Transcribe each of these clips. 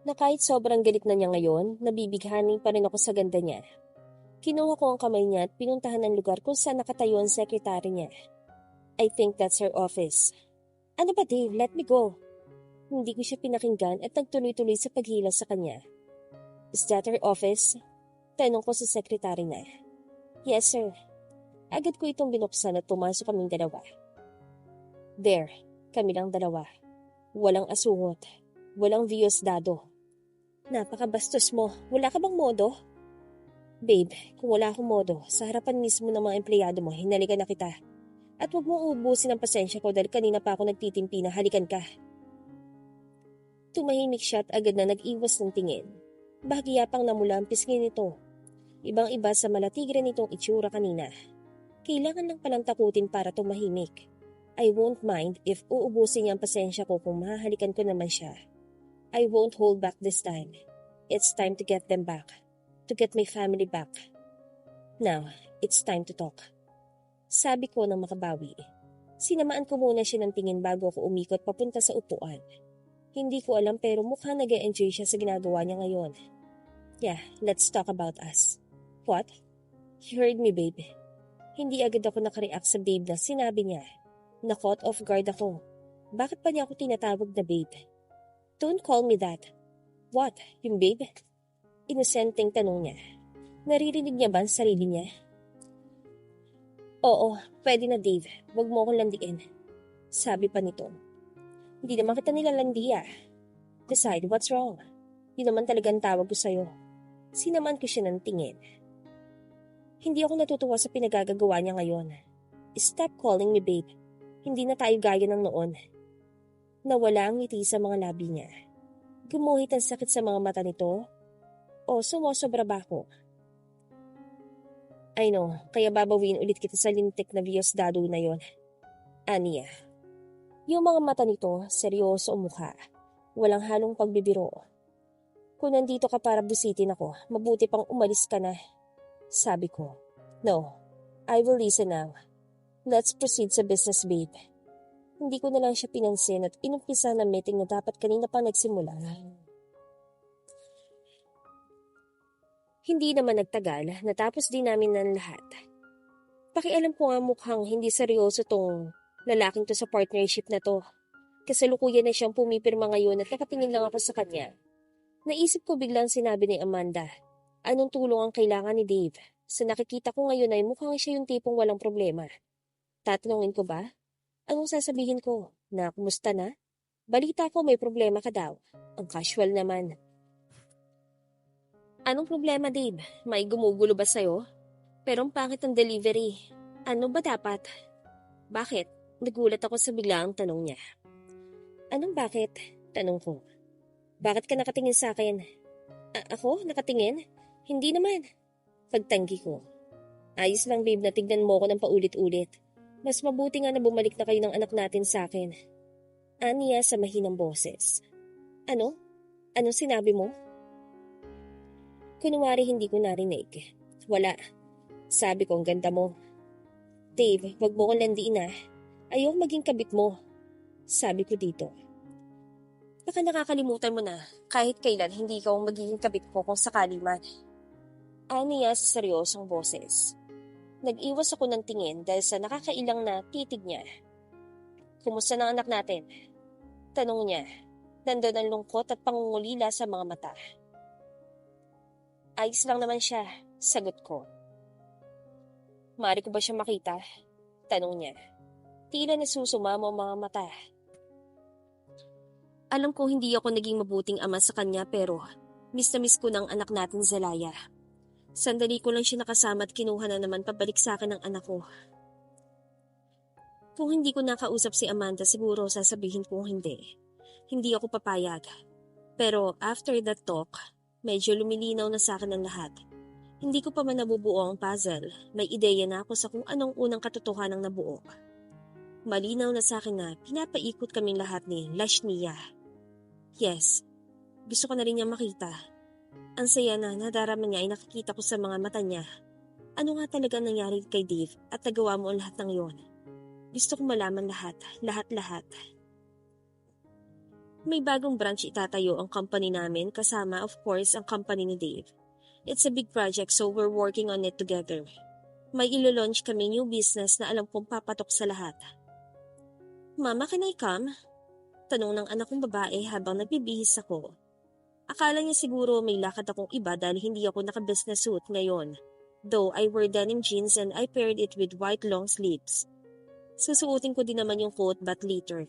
na kahit sobrang galit na niya ngayon, nabibighani pa rin ako sa ganda niya. Kinuha ko ang kamay niya at pinuntahan ang lugar kung saan nakatayo ang sekretary niya. I think that's her office. Ano ba Dave, let me go. Hindi ko siya pinakinggan at nagtuloy-tuloy sa paghila sa kanya. Is that her office? Tanong ko sa sekretary na. Yes sir. Agad ko itong binuksan at pumasok kaming dalawa. There, kami lang dalawa. Walang asungot. Walang views dado. Napakabastos mo. Wala ka bang modo? Babe, kung wala akong modo, sa harapan mismo ng mga empleyado mo, hinalikan na kita. At huwag mong ubusin ang pasensya ko dahil kanina pa ako nagtitimpi na halikan ka. Tumahimik siya at agad na nag-iwas ng tingin. Bahagyapang namula ang pisngi nito. Ibang-iba sa malatigre nitong itsura kanina. Kailangan lang palang takutin para tumahimik. I won't mind if uubusin niya ang pasensya ko kung mahahalikan ko naman siya. I won't hold back this time. It's time to get them back. To get my family back. Now, it's time to talk. Sabi ko nang makabawi. Sinamaan ko muna siya ng tingin bago ako umikot papunta sa upuan. Hindi ko alam pero mukhang nag-e-enjoy siya sa ginagawa niya ngayon. Yeah, let's talk about us. What? You heard me, babe. Hindi agad ako nakareact sa babe na sinabi niya. Na-caught off guard ako. Bakit pa niya ako tinatawag na babe? Don't call me that. What? Yung babe? Inosenteng tanong niya. Naririnig niya ba ang sarili niya? Oo, pwede na Dave. Huwag mo akong landiin. Sabi pa nito. Hindi naman kita nilalandi ah. Decide, what's wrong? Yun naman talagang tawag ko sa'yo. Sinaman ko siya ng tingin. Hindi ako natutuwa sa pinagagagawa niya ngayon. Stop calling me babe. Hindi na tayo gaya ng noon. Nawala ang ngiti sa mga labi niya. Gumuhit ang sakit sa mga mata nito. O sumusobra ba ako? I know, kaya babawin ulit kita sa lintik na views dado na yon. Aniya. Yung mga mata nito, seryoso ang mukha. Walang halong pagbibiro. Kung nandito ka para busitin ako, mabuti pang umalis ka na. Sabi ko, no, I will listen now. Let's proceed sa business, babe. Hindi ko na lang siya pinansin at inumpisa na meeting na dapat kanina pa nagsimula. Hindi naman nagtagal, natapos din namin ng lahat. Pakialam ko nga mukhang hindi seryoso tong lalaking to sa partnership na to. Kasalukuyan na siyang pumipirma ngayon at nakatingin lang ako sa kanya. Naisip ko biglang sinabi ni Amanda, anong tulong ang kailangan ni Dave? Sa nakikita ko ngayon ay mukhang siya yung tipong walang problema. Tatanungin ko ba? Anong sasabihin ko? Na kumusta na? Balita ko may problema ka daw. Ang casual naman. Anong problema, Dave? May gumugulo ba sa'yo? Pero ang pangit ang delivery. Ano ba dapat? Bakit? Nagulat ako sa biglaang tanong niya. Anong bakit? Tanong ko. Bakit ka nakatingin sa akin? Ako? Nakatingin? Hindi naman. Pagtanggi ko. Ayos lang babe na tignan mo ko ng paulit-ulit. Mas mabuti nga na bumalik na kayo ng anak natin sa akin. Aniya sa mahinang boses. Ano? Anong sinabi mo? Kunwari hindi ko narinig. Wala. Sabi ko ang ganda mo. Dave, wag mo kong landiin ah. Ayoko maging kabit mo. Sabi ko dito. Baka nakakalimutan mo na kahit kailan hindi ka ang magiging kabit ko kung sakali man. Aniya sa seryosong boses. Nag-iwas ako ng tingin dahil sa nakakailang na titig niya. Kumusta na anak natin? Tanong niya. Nandun ang lungkot at pangungulila sa mga mata. Ayos lang naman siya, sagot ko. Maaari ko ba siya makita? Tanong niya. Tila nasusumamo ang mga mata. Alam ko hindi ako naging mabuting ama sa kanya pero miss na miss ko ng anak natin Zelaya. Sandali ko lang siya nakasama at kinuha na naman pabalik sa akin ng anak ko. Kung hindi ko nakausap si Amanda siguro sasabihin kong hindi. Hindi ako papayag. Pero after that talk, medyo lumilinaw na sa akin ang lahat. Hindi ko pa man nabubuo ang puzzle. May ideya na ako sa kung anong unang katotohanang nabuo. Malinaw na sa akin na pinapaikot kaming lahat ni Lashnia. Yes, gusto ko na rin niya makita. Ang saya na nadarama niya ay nakikita ko sa mga mata niya. Ano nga talaga nangyari kay Dave at nagawa mo ang lahat ng yon? Gusto ko malaman lahat, lahat-lahat. May bagong branch itatayo ang company namin kasama of course ang company ni Dave. It's a big project so we're working on it together. May ilo-launch kami new business na alam kong papatok sa lahat. Mama, can I come? Tanong ng anak kong babae habang nagbibihis ako. Akala niya siguro may lakad akong iba dahil hindi ako naka-business suit ngayon. Though I wear denim jeans and I paired it with white long sleeves. Susuotin ko din naman yung coat but later.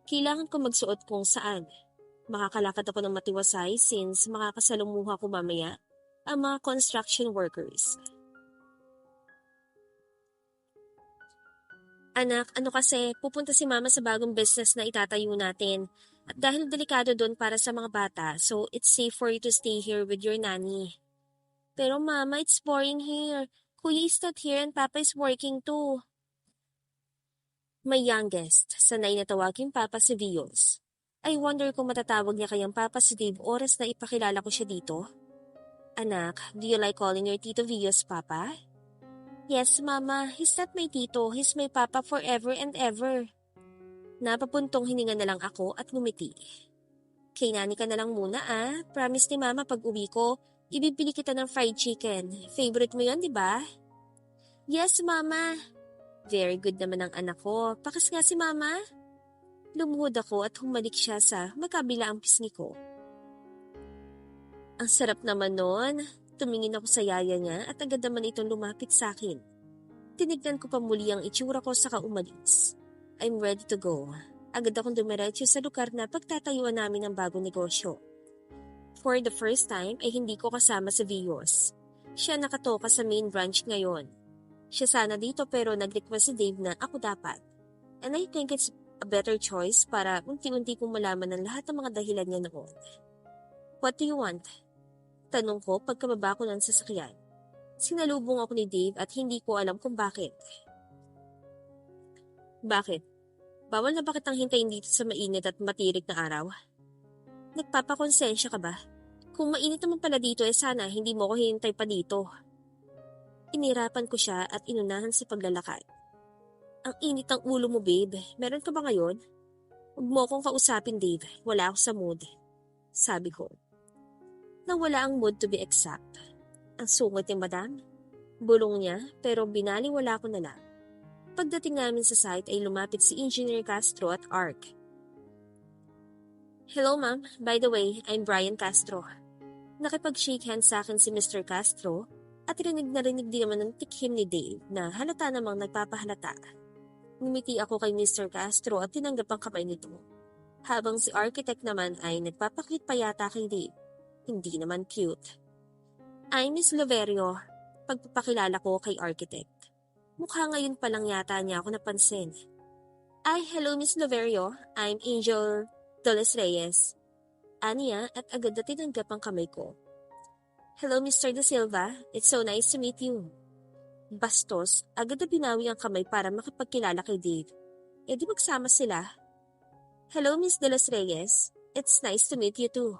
Kailangan ko magsuot kung saan. Makakalakad ako ng matiwasay since makakasalumuha ko mamaya ang mga construction workers. Anak, ano kasi, pupunta si mama sa bagong business na itatayo natin. At dahil delikado doon para sa mga bata, so it's safe for you to stay here with your nanny. Pero mama, it's boring here. Kuya is not here and papa is working too. My youngest, sanay na tawagin papa si Vios. I wonder kung matatawag niya kayang papa si Dave oras na ipakilala ko siya dito. Anak, do you like calling your Tito Vios papa? Yes, mama. He's not my tito. He's my papa forever and ever. Napapuntong hininga na lang ako at ngumiti. Kay nani ka na lang muna Promise ni mama pag uwi ko, ibibili kita ng fried chicken. Favorite mo yun, di ba? Yes, mama. Very good naman ang anak ko. Pakas nga si mama. Lumuhod ako at humalik siya sa magkabila ang pisngi ko. Ang sarap naman nun. Tumingin ako sa yaya niya at agad naman itong lumapit sa akin. Tinignan ko pa muli ang itsura ko saka umalis. I'm ready to go. Agad akong dumiretso sa lugar na pagtatayuan namin ng bagong negosyo. For the first time ay hindi ko kasama si Vios. Siya nakatoka sa main branch ngayon. Siya sana dito pero nag-request si Dave na ako dapat. And I think it's a better choice para unti-unti kong malaman ng lahat ng mga dahilan niya noon. What do you want? Tanong ko pagkababa ko ng sasakyan. Sinalubong ako ni Dave at hindi ko alam kung bakit. Bakit? Bawal na ba kitang hintayin dito sa mainit at matirik na araw? Nagpapakonsensya ka ba? Kung mainit naman pala dito sana hindi mo ko hintay pa dito. Inirapan ko siya at inunahan sa paglalakad. Ang init ng ulo mo, babe. Meron ka ba ngayon? Huwag mo akong kausapin, Dave. Wala ako sa mood. Sabi ko. Nawala ang mood to be exact. Ang sungit ni madam. Bulong niya pero binaliwala ko na lang. Pagdating namin sa site ay lumapit si Engineer Castro at ARC. Hello ma'am, by the way, I'm Brian Castro. Nakipag-shake hands sa akin si Mr. Castro at rinig na rinig din naman ng tikhim ni Dave na halata namang nagpapahalata. Ngumiti ako kay Mr. Castro at tinanggap ang kamay nito. Habang si architect naman ay nagpapakit pa yata kay Dave. Hindi naman cute. I'm Miss Loverio, pagpapakilala ko kay architect. Mukha ngayon pa lang yata niya ako napansin. Ay, hello Miss Loverio, I'm Angel Doles Reyes. Aniya at agad na tinanggap ang kamay ko. Hello Mr. De Silva, it's so nice to meet you. Bastos, agad na binawi ang kamay para makipagkilala kay Dave. E di magsama sila. Hello Miss Doles Reyes, it's nice to meet you too.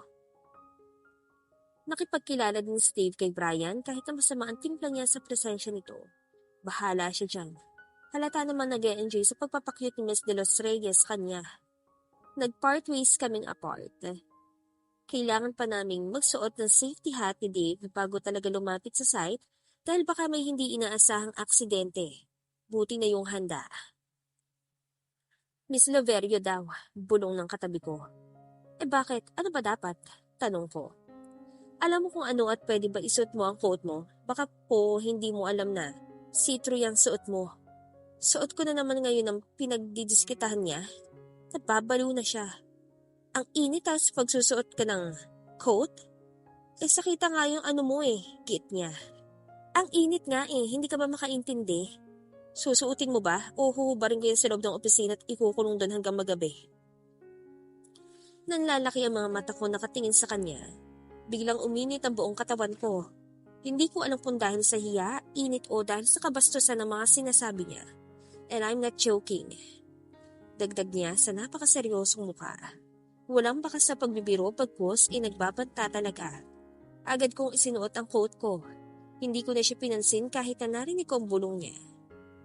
Nakipagkilala din si Dave kay Brian kahit na masama ang timpla niya sa presensya nito. Bahala siya dyan. Halata naman nag-e-enjoy sa pagpapakyut ni Miss De Los Reyes kanya. Nag-part ways kaming apart. Kailangan pa naming magsuot ng safety hat ni Dave bago talaga lumapit sa site dahil baka may hindi inaasahang aksidente. Buti na yung handa. Miss Loverio daw, bulong ng katabi ko. Bakit? Ano ba dapat? Tanong ko. Alam mo kung ano at pwede ba isuot mo ang coat mo? Baka po hindi mo alam na see-through yung suot mo. Suot ko na naman ngayon ang pinagdidiskitahan niya. Nababaliw na siya. Ang init tapos pagsusuot ka ng coat? Sakita nga yung ano mo kit niya. Ang init nga hindi ka ba makaintindi? Susuotin mo ba o huhubarin ko yan sa loob ng opisina at ikukulong doon hanggang magabi? Nanlalaki ang mga mata ko nakatingin sa kanya. Biglang uminit ang buong katawan ko. Hindi ko alam kung dahil sa hiya, init o dahil sa kabastusan ng mga sinasabi niya. And I'm not joking. Dagdag niya sa napakaseryosong mukha. Walang bakas sa pagbibiro pagpos nagbabanta talaga. Agad kong isinuot ang coat ko. Hindi ko na siya pinansin kahit na narinig ko ang bulong niya.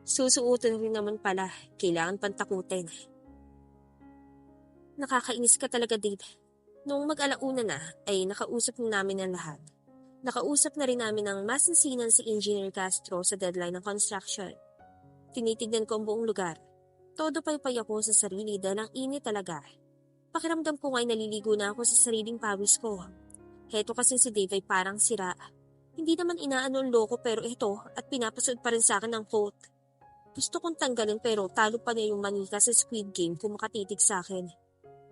Susuotin rin naman pala, kailangan pantakutin. Nakakainis ka talaga, Dave. Noong mag-alauna na, ay nakausap namin ang lahat. Nakausap na rin namin ang masinsinan si Engineer Castro sa deadline ng construction. Tinitignan ko ang buong lugar. Todo paypay ako sa sarili dahil ang init talaga. Pakiramdam ko nga'y naliligo na ako sa sariling pawis ko. Heto kasi si Dave ay parang sira. Hindi naman inaano ang loko pero ito at pinapasod pa rin sa akin ang quote. Gusto kong tanggalin pero talo pa niya yung manika sa Squid Game kung makatitig sa akin.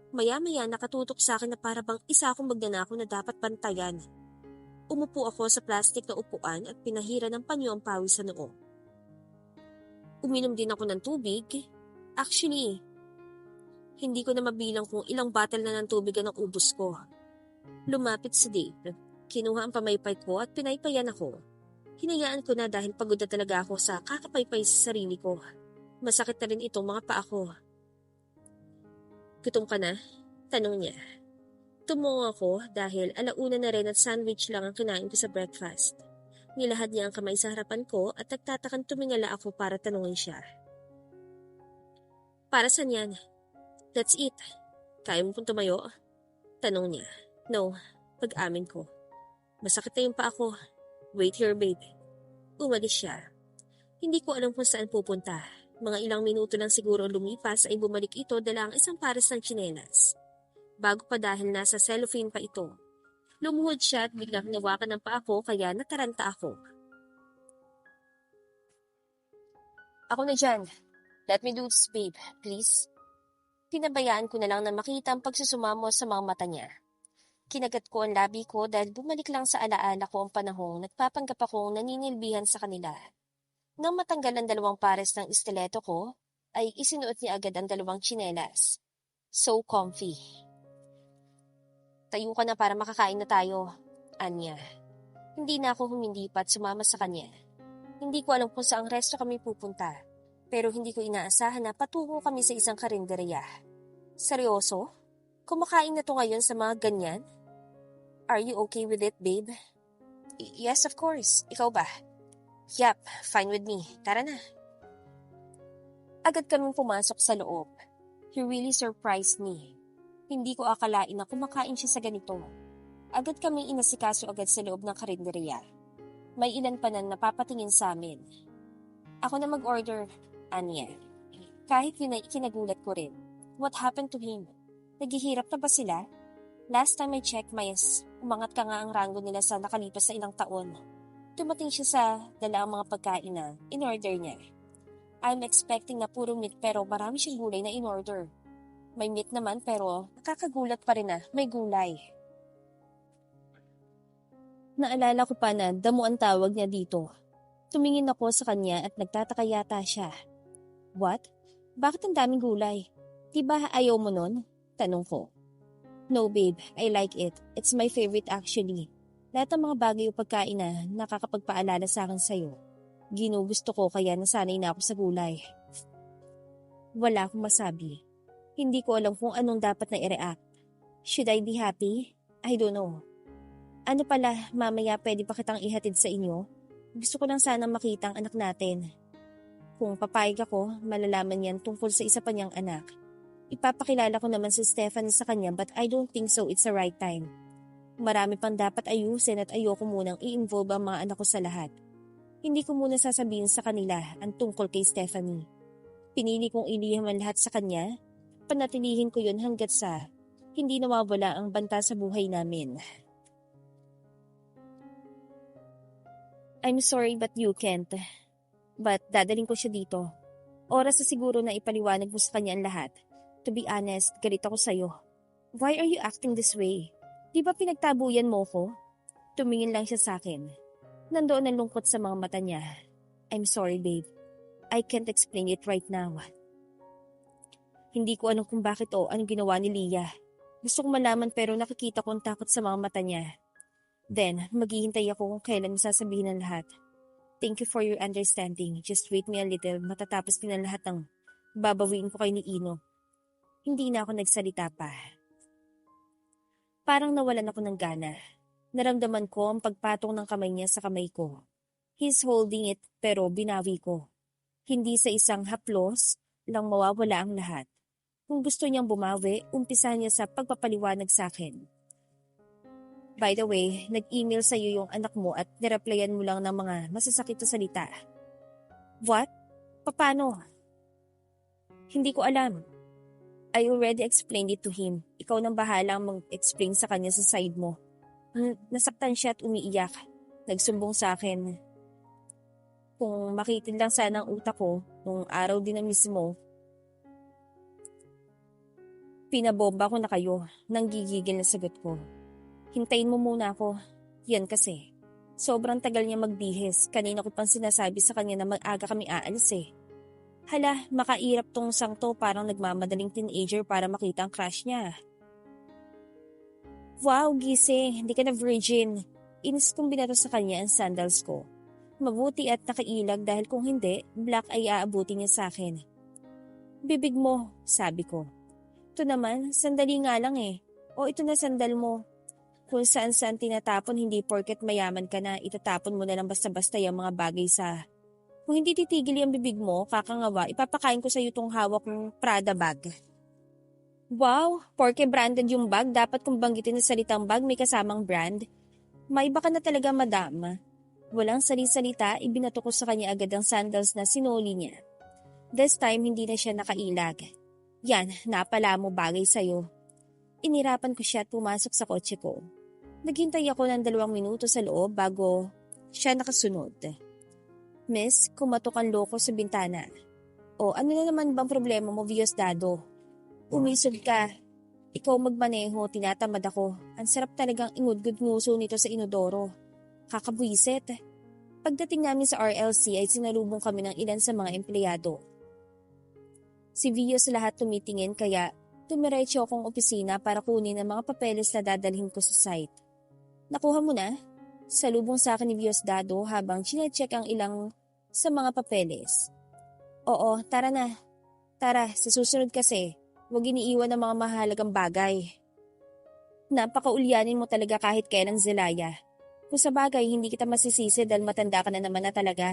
Maya-maya nakatutok sa akin na para bang isa akong magnanakaw na dapat bantayan. Umupo ako sa plastic na upuan at pinahira ng panyo ang pawis sa noo. Uminom din ako ng tubig. Actually, hindi ko na mabilang kung ilang bottle na ng tubig ang ubos ko. Lumapit si Dave. Kinuha ang pamaypay ko at pinaypayan ako. Hinayaan ko na dahil pagod na talaga ako sa kakapaypay sa sarili ko. Masakit na rin itong mga paa ko. Gutom ka na? Tanong niya. Tumungo ako dahil alauna na rin at sandwich lang ang kinain ko sa breakfast. Nilahad niya ang kamay sa harapan ko at nagtatakang tumingala ako para tanungin siya. Para saan yan? Let's eat. Kaya mo pong tumayo? Tanong niya. No, pag-amin ko. Masakit na yung paa ko. Wait here, babe. Umalis siya. Hindi ko alam kung saan pupunta. Mga ilang minuto lang siguro lumipas ay bumalik ito dala ang isang pares ng tsinelas. Bago pa dahil nasa cellophane pa ito. Lumuhod siya at biglang hinawakan ng paa ko kaya nataranta ako. Ako na dyan. Let me do this, babe, please. Pinabayaan ko na lang na makita ang pagsusumamo sa mga mata niya. Kinagat ko ang labi ko dahil bumalik lang sa alaala ko ang panahong nagpapanggap akong naninilbihan sa kanila. Nang matanggal ang dalawang pares ng istileto ko, ay isinuot niya agad ang dalawang tsinelas. So comfy. Tayo ka na para makakain na tayo, Anya. Hindi na ako humindi pa at sumama sa kanya. Hindi ko alam kung saang resto kami pupunta, pero hindi ko inaasahan na patungo kami sa isang karinderya. Seryoso? Kumakain na to ngayon sa mga ganyan? Are you okay with it, babe? Yes, of course. Ikaw ba? Yup, fine with me. Tara na. Agad kaming pumasok sa loob. He really surprised me. Hindi ko akalain na kumakain siya sa ganito. Agad kaming inasikaso agad sa loob ng karinderya. May ilan pa na napapatingin sa amin. Ako na mag-order, Anya. Kahit yun ay kinagulat ko rin. What happened to him? Naghihirap na ba sila? Last time I checked, Mayas, umangat ka nga ang rango nila sa nakalipas sa ilang taon. Dumating siya sa dala ang mga pagkain na in-order niya. I'm expecting na puro meat pero marami siyang gulay na in-order. May meat naman pero nakakagulat pa rin na may gulay. Naalala ko pa na damo ang tawag niya dito. Tumingin ako sa kanya at nagtataka yata siya. What? Bakit ang daming gulay? Diba ayaw mo nun? Tanong ko. No babe, I like it. It's my favorite actually. Lahat ng mga bagay o pagkain na nakakapagpaalala sa akin sa'yo. Ginugusto ko kaya nasanay na ako sa gulay. Wala akong masabi. Hindi ko alam kung anong dapat na i-react. Should I be happy? I don't know. Ano pala, mamaya pwede pa kitang ihatid sa inyo? Gusto ko lang sanang makita ang anak natin. Kung papayag ako, malalaman yan tungkol sa isa pa niyang anak. Ipapakilala ko naman si Stefan sa kanya but I don't think so it's the right time. Marami pang dapat ayusin at ayoko munang i-involve ang mga anak ko sa lahat. Hindi ko muna sasabihin sa kanila ang tungkol kay Stephanie. Pinili kong ilihim ang lahat sa kanya. Panatilihin ko yun hanggat sa hindi nawawala ang banta sa buhay namin. I'm sorry but you can't. But dadaling ko siya dito. Oras na siguro na ipaliwanag mo sa kanya ang lahat. To be honest, galit ako sa'yo. Why are you acting this way? Di ba pinagtabuyan mo ko? Tumingin lang siya sa akin. Nandoon ang lungkot sa mga mata niya. I'm sorry babe. I can't explain it right now. Hindi ko alam kung bakit o anong ginawa ni Leah. Gusto kong malaman pero nakikita ko ang takot sa mga mata niya. Then, maghihintay ako kung kailan masasabihin ang lahat. Thank you for your understanding. Just wait me a little, matatapos din ang lahat ng babawiin ko kay ni Ino. Hindi na ako nagsalita pa. Parang nawalan ako ng gana. Naramdaman ko ang pagpatong ng kamay niya sa kamay ko. He's holding it pero binawi ko. Hindi sa isang haplos lang mawawala ang lahat. Kung gusto niyang bumawi, umpisa niya sa pagpapaliwanag sa akin. By the way, nag-email sa'yo yung anak mo at nireplyan mo lang ng mga masasakit na salita. What? Paano? Hindi ko alam. I already explained it to him. Ikaw nang bahalang mag-explain sa kanya sa side mo. Nasaktan siya at umiiyak. Nagsumbong sa akin. Kung makitin lang sana ang utak ko, nung araw din na mismo, pinabomba ko na kayo nang gigigil na sagot ko. Hintayin mo muna ako. Yan kasi. Sobrang tagal niya magbihis. Kanina ko pang sinasabi sa kanya na mag-aga kami aalis eh. Hala, makairap tong sangto parang nagmamadaling teenager para makita ang crush niya. Wow, gising. Hindi ka na virgin. Inis kong binato sa kanya ang sandals ko. Mabuti at nakailag dahil kung hindi, black ay aabuti niya sa akin. Bibig mo, sabi ko. Ito naman, sandali nga lang eh. O ito na sandal mo. Kung saan-saan tinatapon, hindi porket mayaman ka na, itatapon mo na lang basta-basta yung mga bagay sa... Kung hindi titigil yung bibig mo, kakangawa, ipapakain ko sa iyo tong hawak ng Prada bag. Wow, porke branded yung bag, dapat kung banggitin na salitang bag may kasamang brand. May baka na talaga madam. Walang sali-salita, ibinato ko sa kanya agad ang sandals na sinuli niya. This time, hindi na siya nakailag. Yan, napala mo bagay sa'yo. Inirapan ko siya at pumasok sa kotse ko. Naghintay ako ng 2 minuto sa loob bago siya nakasunod. Miss, kumatok ang loko sa bintana. O ano na naman bang problema mo, Diosdado? Umisod ka. Ikaw magmaneho, tinatamad ako. Ang sarap talagang ingudgud nguso nito sa inodoro. Kakabwisit. Pagdating namin sa RLC ay sinalubong kami ng ilan sa mga empleyado. Si Vio sa lahat tumitingin kaya tumiretso akong opisina para kunin ang mga papeles na dadalhin ko sa site. Nakuha mo na? Salubong sa akin ni Diosdado habang chinecheck ang ilang sa mga papeles. Oo, tara na. Tara, sa susunod kasi, huwag iniiwan ang mga mahalagang bagay. Napakaulyanin mo talaga kahit kailan, Zelaya. Kung sa bagay, hindi kita masisisi dahil matanda ka na naman na talaga.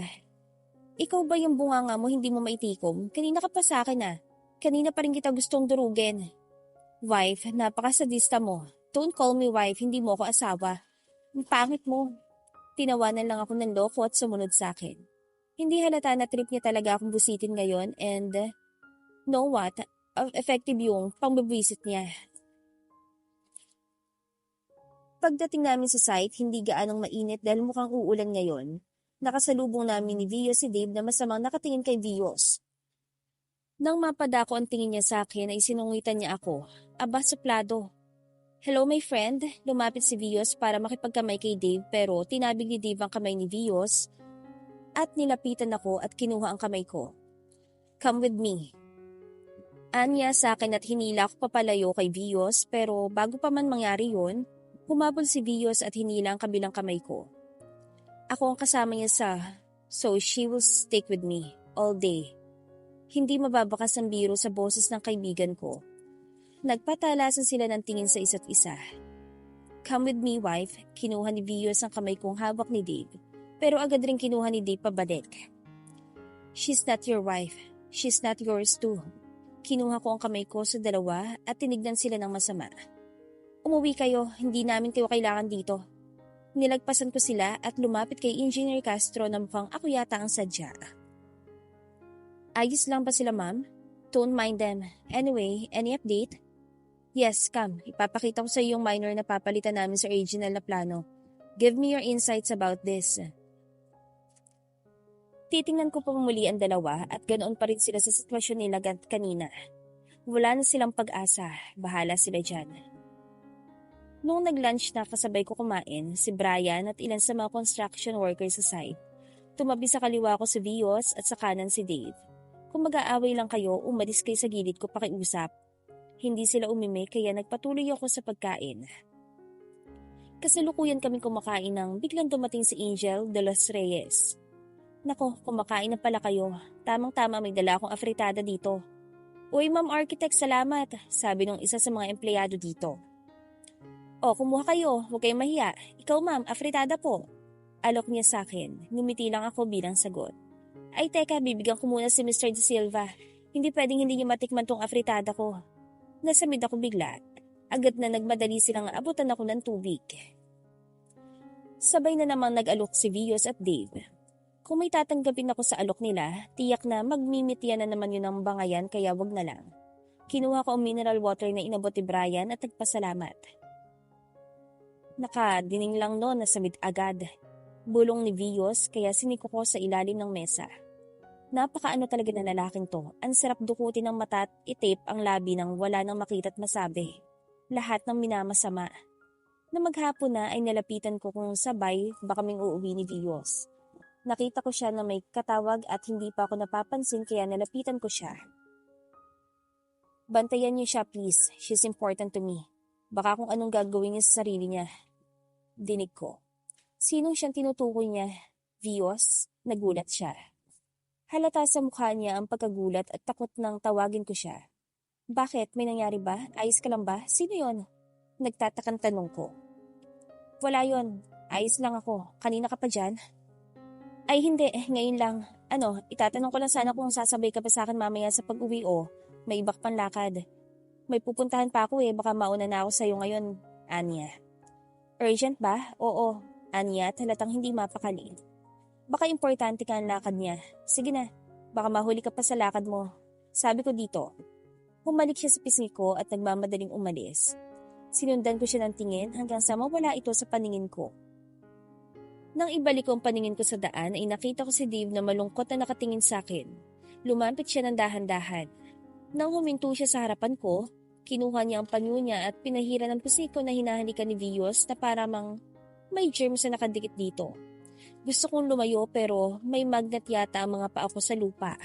Ikaw ba yung bunganga mo hindi mo maitikom? Kanina ka pa sa akin ah. Kanina pa rin kita gustong durugin. Wife, napakasadista mo. Don't call me wife, hindi mo ako asawa. Ang pangit mo. Tinawanan lang ako ng loko at sumunod sa akin. Hindi halata na trip niya talaga akong busitin ngayon and know what? Effective yung pangbibwisit niya. Pagdating namin sa site, hindi gaanong mainit dahil mukhang uulan ngayon. Nakasalubong namin ni Vio si Dave na masamang nakatingin kay Vios. Nang mapadako ang tingin niya sa akin ay sinungitan niya ako. Aba, suplado. Hello my friend, lumapit si Vios para makipagkamay kay Dave pero tinabig ni Dave ang kamay ni Vios at nilapitan ako at kinuha ang kamay ko. Come with me. Anya sa akin at hinila ako papalayo kay Vios pero bago pa man mangyari yun, humabol si Vios at hinila ang kabilang kamay ko. Ako ang kasama niya so she will stick with me all day. Hindi mababakas ang biro sa boses ng kaibigan ko. Nagpatalasan sila ng tingin sa isa't isa. Come with me, wife. Kinuha ni Vios ang kamay kong hawak ni Dave. Pero agad rin kinuha ni Dave pabalik. She's not your wife. She's not yours too. Kinuha ko ang kamay ko sa dalawa at tinignan sila ng masama. Umuwi kayo, hindi namin kayo kailangan dito. Nilagpasan ko sila at lumapit kay Engineer Castro na mukhang ako yata ang sadya. Ayos lang ba sila, ma'am? Don't mind them. Anyway, any update? Yes, come. Ipapakita ko sa iyo yung minor na papalitan namin sa original na plano. Give me your insights about this. Titingnan ko pa muli ang dalawa at ganoon pa rin sila sa sitwasyon nila kanina. Wala na silang pag-asa. Bahala sila dyan. Noong nag-lunch na kasabay ko kumain, si Brian at ilan sa mga construction workers sa site. Tumabi sa kaliwa ko si Vios at sa kanan si Dave. Kung mag-aaway lang kayo, umalis kayo sa gilid ko pakiusap. Hindi sila umimik kaya nagpatuloy ako sa pagkain. Kasalukuyan kaming kumakain nang biglang dumating si Angel de los Reyes. Nako, kumakain na pala kayo. Tamang-tama may dala akong afritada dito. Uy, Ma'am Architect, salamat, sabi ng isa sa mga empleyado dito. O, kumuha kayo, huwag kayong mahiya. Ikaw ma'am, afritada po. Alok niya sa akin, ngumiti lang ako bilang sagot. Ay teka, bibigyan ko muna si Mr. De Silva. Hindi pwedeng hindi niyo matikman tong afritada ko. Nasamid ako bigla. Agad na nagmadali silang abutan ako ng tubig. Sabay na namang nag-alok si Vios at Dave. Kung may tatanggapin ako sa alok nila, tiyak na magmimitian na naman yun ang bangayan kaya wag na lang. Kinuha ko ang mineral water na inabot ni Brian at nagpasalamat. Nakadining lang noon nasamid agad. Bulong ni Vios kaya siniko ko sa ilalim ng mesa. Napakaano talaga na lalaking to. Ang sarap dukutin ng mata at itape ang labi nang wala nang makita't masabi. Lahat ng minamasama. Na maghapon na ay nalapitan ko kung sabay ba kaming uuwi ni Vios. Nakita ko siya na may katawag at hindi pa ako napapansin kaya nalapitan ko siya. Bantayan niyo siya please, she's important to me. Baka kung anong gagawin niya sa sarili niya. Dinig ko. Sinong siyang tinutukoy niya? Vios? Nagulat siya. Halata sa mukha niya ang pagkagulat at takot nang tawagin ko siya. Bakit? May nangyari ba? Ayos ka lang ba? Sino yon? Nagtatakang tanong ko. Wala yon. Ayos lang ako. Kanina ka pa dyan? Ay hindi, ngayon lang. Itatanong ko lang sana kung sasabay ka pa sa akin mamaya sa pag-uwi o may iba pang lakad. May pupuntahan pa ako baka mauna na ako sa'yo ngayon, Anya. Urgent ba? Oo, Anya, halatang hindi mapakali. Baka importante ka ang lakad niya. Sige na, baka mahuli ka pa sa lakad mo. Sabi ko dito. Humalik siya sa pisngi ko at nagmamadaling umalis. Sinundan ko siya ng tingin hanggang sa mawala ito sa paningin ko. Nang ibalik ko ang paningin ko sa daan ay nakita ko si Dave na malungkot na nakatingin sa akin. Lumapit siya ng dahan-dahan. Nang huminto siya sa harapan ko, kinuha niya ang panyo niya at pinahira ng pusiko na hinahalikan ni Vios na para mang may germs na nakadikit dito. Gusto kong lumayo pero may magnet yata ang mga paa ko sa lupa.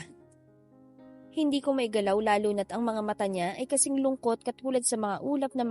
Hindi ko may galaw lalo na't ang mga mata niya ay kasing lungkot katulad sa mga ulap na